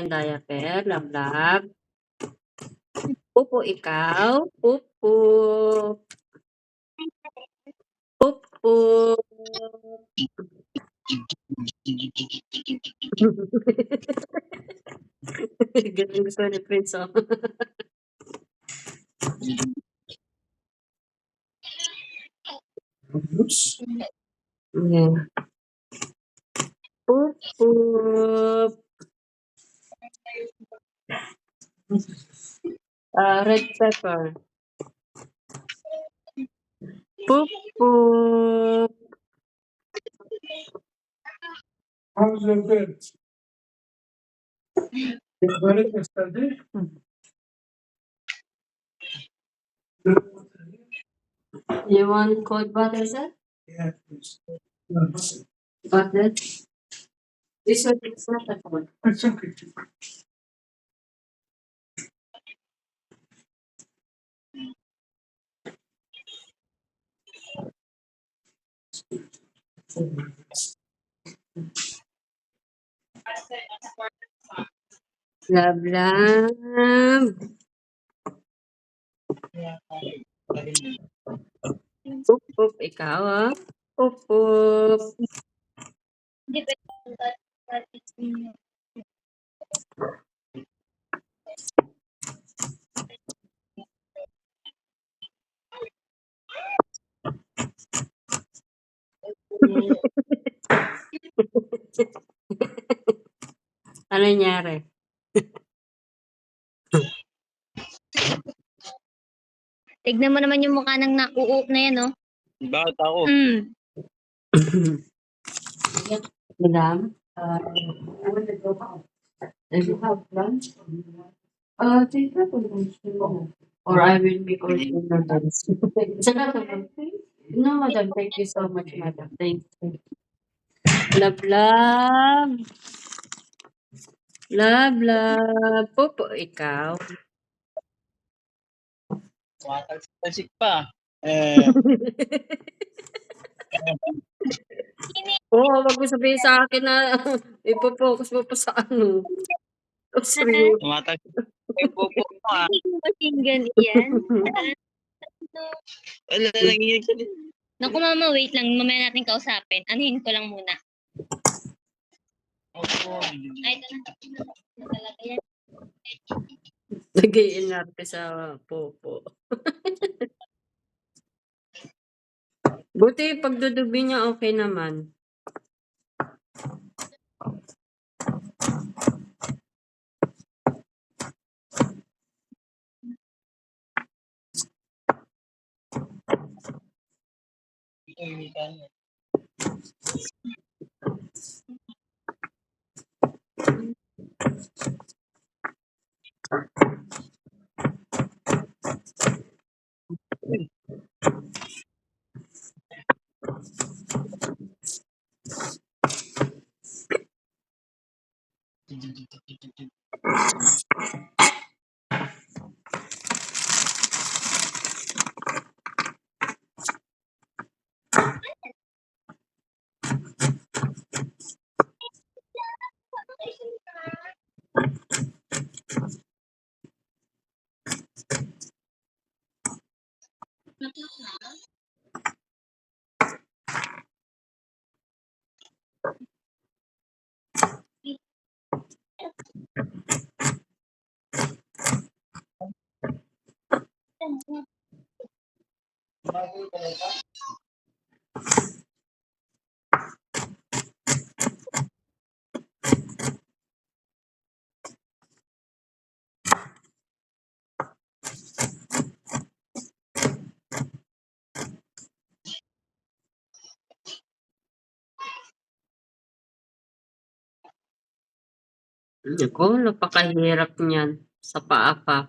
yung diaper, Lablab? Pupo, ikaw? Pupo. Pupo. Ganun gusto ni Prince, oh. Yeah. Pupo. Red pepper. Pupo. How's your bed? You got it yesterday? You want cold butter, sir? Yeah, please. Butter? This one is not a cold. It's okay. Lablab. Pup, pup, ikaw, ah. Pup, pup. Ano nangyari? Tignan mo naman yung mukha ng nauup na yan, oh. Bakit ako? Madam, I want to go out. Does you have lunch? Take that one. Or I will be ordering noodles. No, madam. Thank you so much, madam. Thank you. Lablab. Lablab. Pupo, ikaw. Tumatalsik pa. Oo, wag mo sabihin sa akin na ipo-focus mo pa sa ano. Oh, seryoso. Tumatalsik pa yung pupo mo, ah. Hindi ko masinggan yan. Wala na nangyayari ka din. Naku, mama, wait lang. Mamaya natin kausapin. Anuhin ko lang muna. Opo. Ay, ito na. Talaga yan. Nag-iinarte sa popo. Buti pagdudubi niya okay naman. Naku, napakahirap niyan sa paa pa.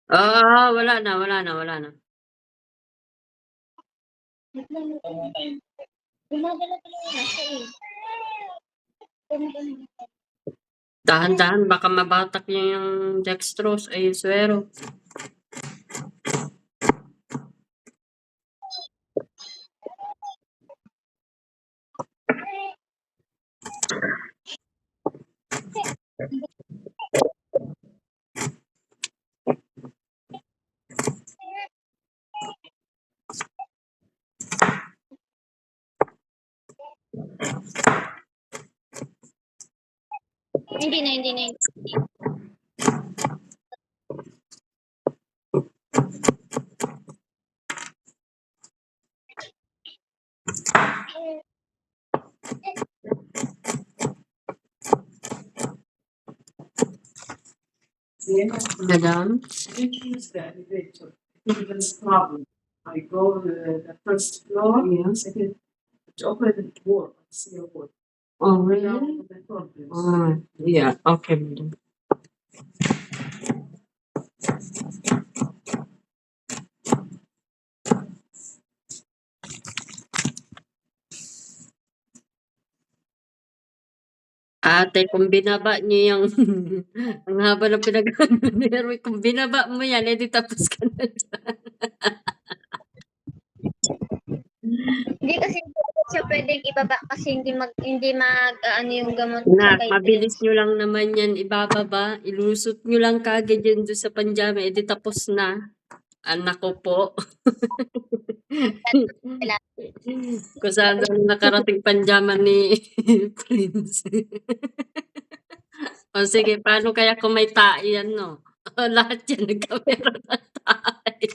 Wala na, wala na, wala na. Dahan-dahan, baka mabatak niya yung dextrose, ay yung suero. Hindi na. Madam? I use the elevator. There's problem. I go the first floor, Yeah. second, to open the door, see a wall. Oh, Now really? the problems. Yeah. Okay, madam. Ate, kung binaba niyo yung ang haba ng pinag-ano ni Herwin, kung binaba mo yan, edi tapos ka na dyan. Hindi kasi siya pwedeng ibaba kasi hindi mag ano yung gamot Na, sa mabilis Prince. nyo lang naman yan ibababa, ilusot nyo lang kagad yun doon sa panjama, edi tapos na. Anak ko po. Kung saan na nakarating panjama ni Prince. O sige, paano kaya kung may tae yan, no? O, lahat yan nagkameron ng tae.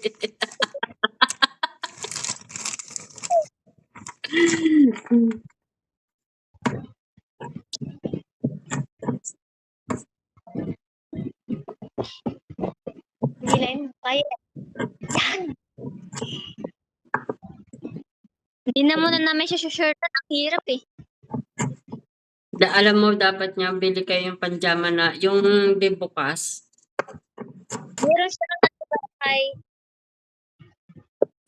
Hindi na yun. Kaya. Yan. Hindi na muna namin siya shirtan. Ang hirap eh. Alam mo, dapat niya bili kayo yung panjama na, yung di bukas. Meron siya na sa bahay.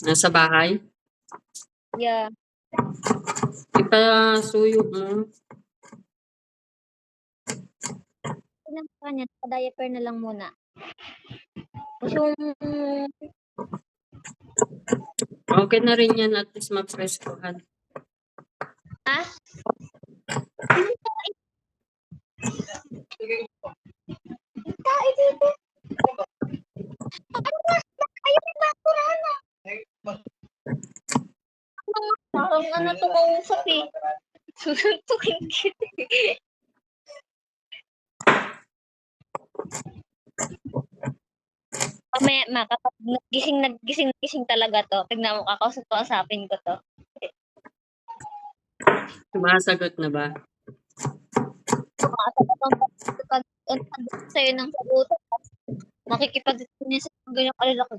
Nasa bahay. Yeah. Ipasuyo mo. Lang sa kanya, diaper na lang muna. Tapos yung Okay na rin yan, at least ma-preskohan. ah? Tayo dito. Ano ba? Ayaw may basurahan na. Parang ano to kausap eh. Susuntukin kita. Mamaya, kapag nagising talaga to, tignan mo, kakausapin ko to. Sumasagot na ba? Pag sa'yo ng sagutan, makikipag-discuss niya sa ganyang kalalaki.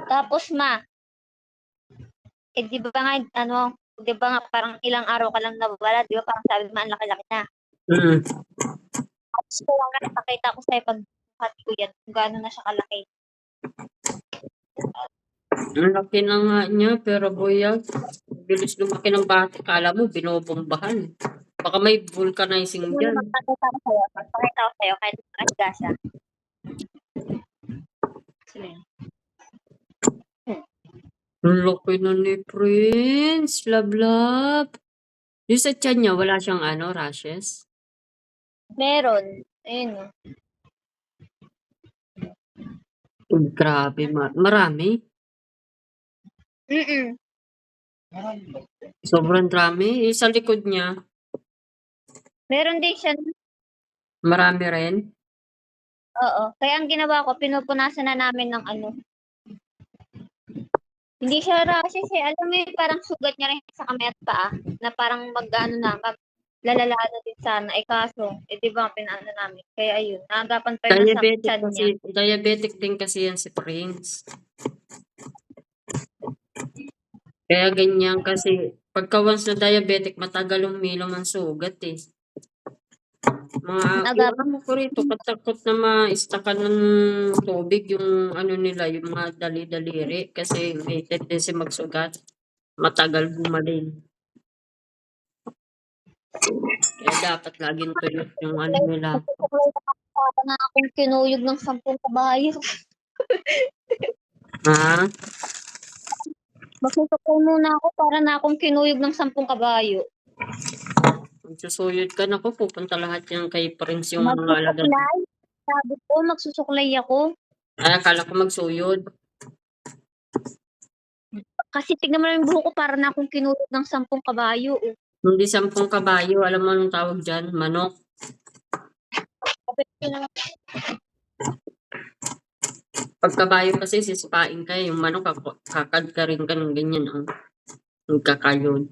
Tapos di ba nga parang ilang araw ka lang nawala, di ba parang sabi mo ang laki-laki na. Tapos ko lang nakita ko sa'yo pag ko yan, kung gaano na siya kalaki. Ang laki na nga niya, pero buyag. Bilis lumaki ng bata. Kala mo, binobombahan. Baka may vulcanizing dyan. Pakita ko sa'yo, kahit makahiga siya. Ang laki na ni Prince. Love. Yung sa tiyan niya, wala siyang rashes? Meron. Ayun o. Grabe, marami. Sobrang dami. Yung sa likod niya, Meron din siya. marami rin. Oo. Kaya ang ginawa ko, pinupunasan na namin ng Hindi siya rashes eh. Alam mo yung parang sugat niya rin sa kamay at paa. Na parang lalala na din sana. Kaso, di ba pinaano namin. Kaya ayun, naagapan pa yung nasa tiyan niya. Diabetic din kasi yan si Prince. Kaya ganyan kasi, pagka once na diabetic, matagal umilom ang sugat eh. Ano ko rito, katakot na ma-istakan ng tubig yung nila, yung mga dali-daliri. Kasi may tendency magsugat. Matagal gumaling. Kaya dapat laging tuyot yung nila. Para na akong kinuyog ng 10 kabayo. Ha? Magsusukay muna ako para na akong kinuyog ng 10 kabayo. Magsusuyod ka na ko, pupunta lahat yung kay Prince yung mga alaga. Sabi ko, magsusuklay ako. Akala ko magsuyod. Kasi tignan mo naman yung buhok ko, para na akong kinulog ng 10 kabayo. Oh. Hindi 10 kabayo. Alam mo anong tawag dyan? Manok. Sabi ko naman, Pag kabayo kasi sisipain ka. Yung manok, kakad ka rin ka ng ganyan. Oh. Nagkakayod.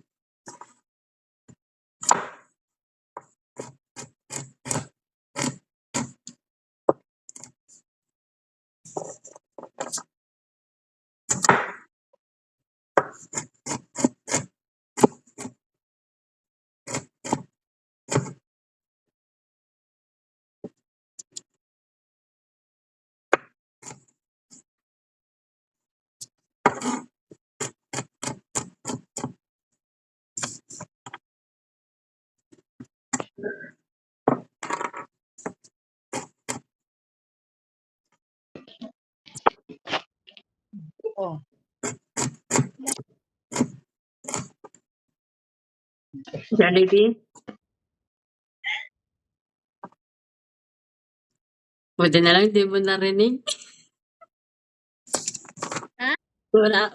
Oh. Jollibee? Buti na lang, di mo narinig. Ha? Wala.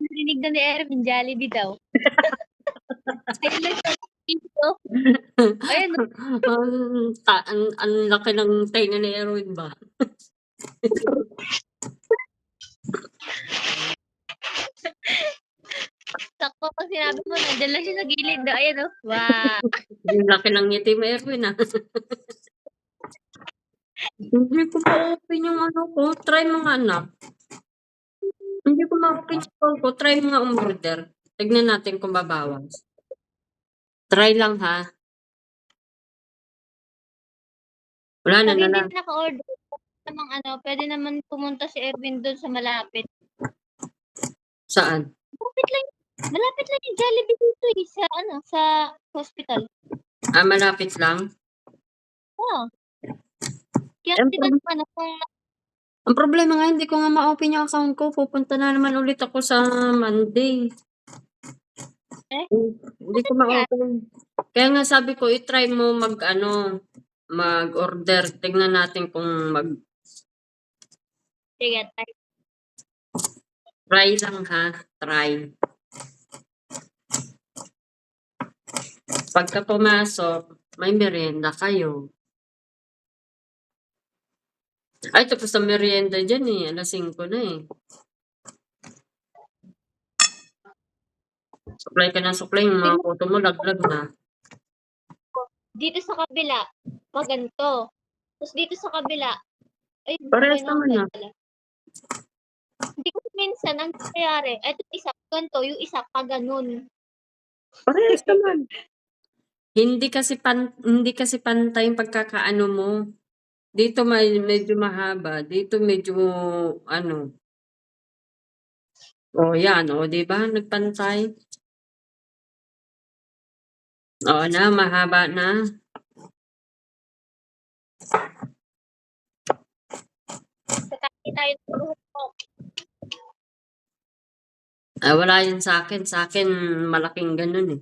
narinig na ni Erwin, Jollibee daw. Ayun lang siya dito. Ayun, Ang laki ng tainga ni Erwin ba? sakto pag sinabi mo, nandyan lang siya sa gilid. No? Ayun, oh. Wow. Ang laki ng ngiti mo, Erwin ah. Hindi ko ma-open yung ano ko. Try mo nga anak. Hindi ko ma-open yung phone ko. Try mo nga umorder. Tignan natin kung babawas. Try lang ha. Wala na Pag hindi lang. naka-order, namang ano, pwede naman pumunta si Erwin doon sa malapit. Saan? Malapit lang yung Jollibee dito eh, sa ano, sa hospital. Ah, malapit lang? Oo. Kaya Ang di ba prob- ano, kung Ang problema nga, hindi ko nga ma-open yung account ko. Pupunta na naman ulit ako sa Monday. Eh? Hindi ko ma-open. Kaya nga sabi ko, i-try mo mag-order. Tingnan natin kung sige, tayo. try lang ha. Try. Pagka pumasok, may merienda kayo. Ay, tapos sa merienda dyan eh. Alas 5 na eh. Supply ka ng supply. Yung mga photo mo, laglag na. Dito sa kabila, pag ganito. Tapos dito sa kabila, ay, Parehas okay naman na. pala. Hindi ko minsan, ang nangyayari, ito isa, ganito, yung isa pa ganun. Parehas naman. Hindi kasi pantay yung pagkakaano mo. Dito medyo mahaba, dito medyo ano. Oh, yan, oh, 'di ba? Nagpantay. Oo na, mahaba na. Sakali tayo ng buhok ko. Ah, wala yan sa akin. Sa akin, malaking ganun eh.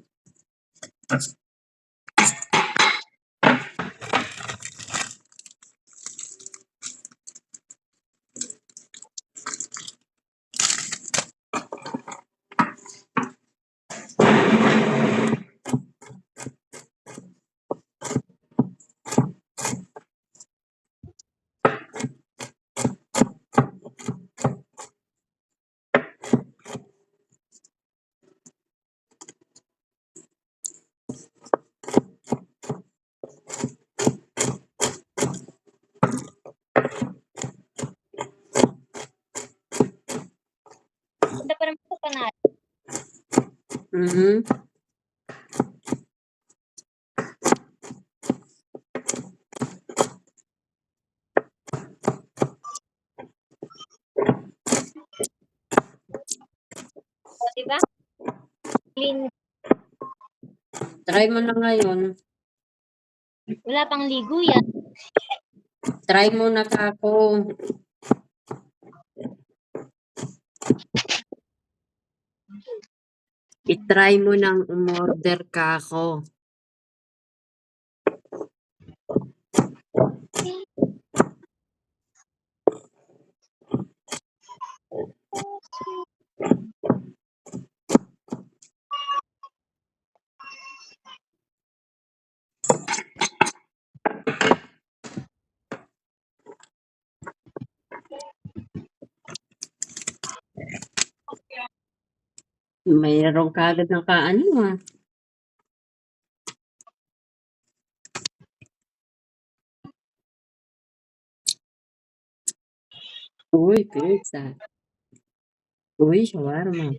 Punta pa naman sa panalo. Mhm. O, diba? Clean. Try mo na ngayon. Wala pang ligo yan. Try mo na kako. I-try mo nang umorder kako. Mayroon kaagad ng kaano, ah. Uy, pizza. Uy, shawarma.